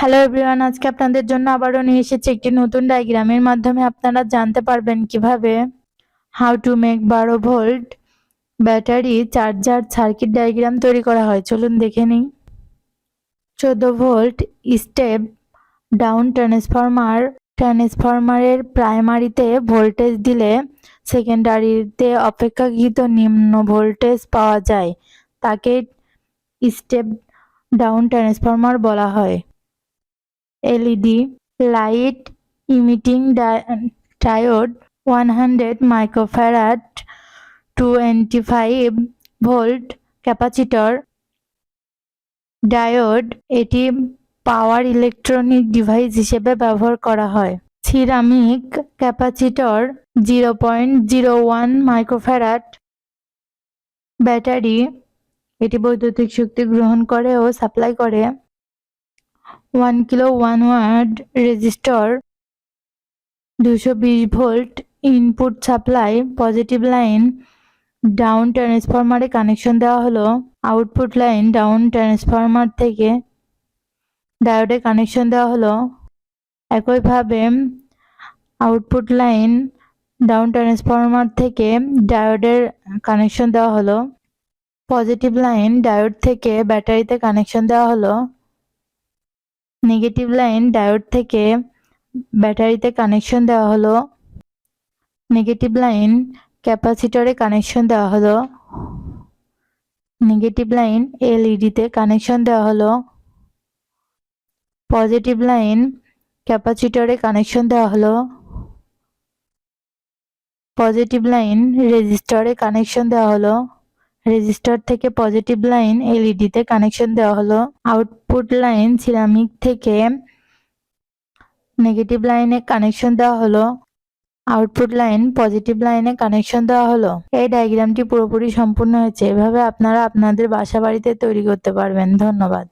Hello everyone, আজকে আপনাদের জন্য আবারও নিয়ে এসেছি একটি নতুন ডায়াগ্রামের মাধ্যমে আপনারা জানতে পারবেন কিভাবে how to make 12 volt battery charger circuit diagram তৈরি করা হয়। চলুন দেখে নিই। 14 ভোল্ট স্টেপ ডাউন ট্রান্সফরমারের প্রাইমারিতে ভোল্টেজ দিলে সেকেন্ডারিতে অপেক্ষাকৃত নিম্ন ভোল্টেজ পাওয়া যায়, তাকে স্টেপ ডাউন ট্রান্সফরমার বলা হয়। LED light emitting diode 100 microfarad 25 volt capacitor diode, এটি পাওয়ার ইলেকট্রনিক ডিভাইস হিসেবে ব্যবহার করা হয়। সিরামিক ক্যাপাসিটর 0.01 মাইক্রোফ্যারাড ব্যাটারি, এটি বৈদ্যুতিক শক্তি গ্রহণ করে ও সাপ্লাই করে। 1 kilo 1 watt resistor 220 volt input supply, positive line down ট্রান্সফরমারে কানেকশন দেওয়া হলো। আউটপুট লাইন ডাউন ট্রান্সফরমার থেকে ডায়োডে কানেকশন দেওয়া হলো। একইভাবে আউটপুট লাইন ডাউন ট্রান্সফরমার থেকে ডায়োডের কানেকশন দেওয়া হলো। পজিটিভ লাইন ডায়োড থেকে ব্যাটারিতে কানেকশন দেওয়া হলো। নেগেটিভ লাইন ডায়োড থেকে ব্যাটারিতে কানেকশন দেওয়া হলো। নেগেটিভ লাইন ক্যাপাসিটরে কানেকশন দেওয়া হলো। নেগেটিভ লাইন এলইডিতে কানেকশন দেওয়া হলো। পজিটিভ লাইন ক্যাপাসিটরে কানেকশন দেওয়া হলো। পজিটিভ লাইন রেজিস্টরে কানেকশন দেওয়া হলো। রেজিস্টর থেকে পজিটিভ লাইন এলইডিতে কানেকশন দেওয়া হলো। আউটপুট লাইন সিরামিক থেকে নেগেটিভ লাইনে কানেকশন দেওয়া হলো। আউটপুট লাইন পজিটিভ লাইনে কানেকশন দেওয়া হলো। এই ডায়াগ্রামটি পুরোপুরি সম্পূর্ণ হয়েছে। এভাবে আপনারা আপনাদের বাসা বাড়িতে তৈরি করতে পারবেন। ধন্যবাদ।